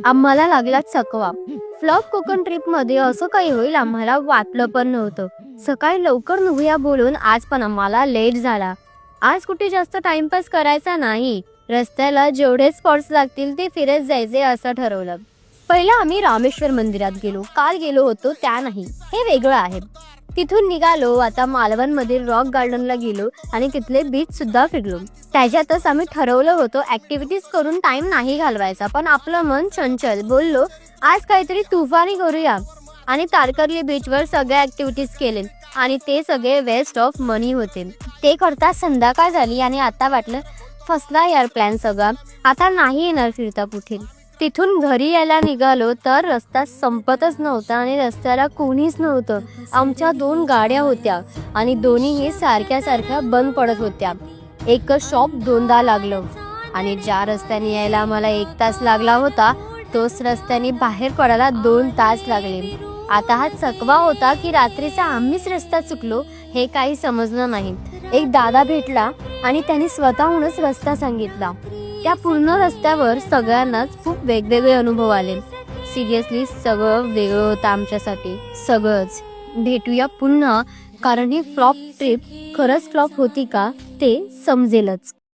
आम्हाला लागला चकवा. फ्लॉप कोकण ट्रिप मध्ये असं काही होईल आम्हाला वाटलं पण नव्हतं. सकाळी लवकर निघूया बोलून आज पण आम्हाला लेट झाला. आज कुठे जास्त टाइमपास करायचा नाही. रस्त्याला जेवढे स्पॉट्स लागतील ते फिरत जायचे असं ठरवलं. पहिला आम्ही रामेश्वर मंदिरात गेलो. काल गेलो होतो त्या नाही, हे वेगळं आहे. तिथून निघालो. आता मालवण मध्ये रॉक गार्डनला गेलो आणि तिथले बीच सुद्धा फिरलो. त्याच्यातच आम्ही ठरवलं होतं ऍक्टिव्हिटीज करून टाइम नाही घालवायचा, पण आपलं मन चंचल. बोललो आज काहीतरी तुफानी करूया आणि तारकर्ली बीचवर सगळ्या ऍक्टिव्हिटीज केले आणि ते सगळे वेस्ट ऑफ मनी होते. ते करता संध्याकाळ झाली आणि आता वाटलं फसला यार प्लॅन सगळा, आता नाही येणार फिरता पुढे. तिथून घरी यायला निघालो तर रस्ता संपतच नव्हता आणि रस्त्याला कोणीच नव्हतं. आमच्या 2 गाड्या होत्या आणि दोन्हीही सारख्या बंद पडत होत्या. एकच शॉप 2दा लागलं आणि ज्या रस्त्याने यायला मला 1 तास लागला होता तोच रस्त्याने बाहेर पडायला 2 तास लागले. आता हा चकवा होता की रात्रीचा आम्हीच रस्ता चुकलो हे काही समजलं नाही. एक दादा भेटला आणि त्यांनी स्वतःहूनच रस्ता सांगितला. त्या पूर्ण रस्त्यावर सगळ्यांनाच खूप वेगवेगळे अनुभव आले. सिरियसली सगळं वेगळं होतं आमच्यासाठी, सगळंच. भेटूया पुन्हा, कारण ही फ्लॉप ट्रिप खरंच फ्लॉप होती का ते समजेलच.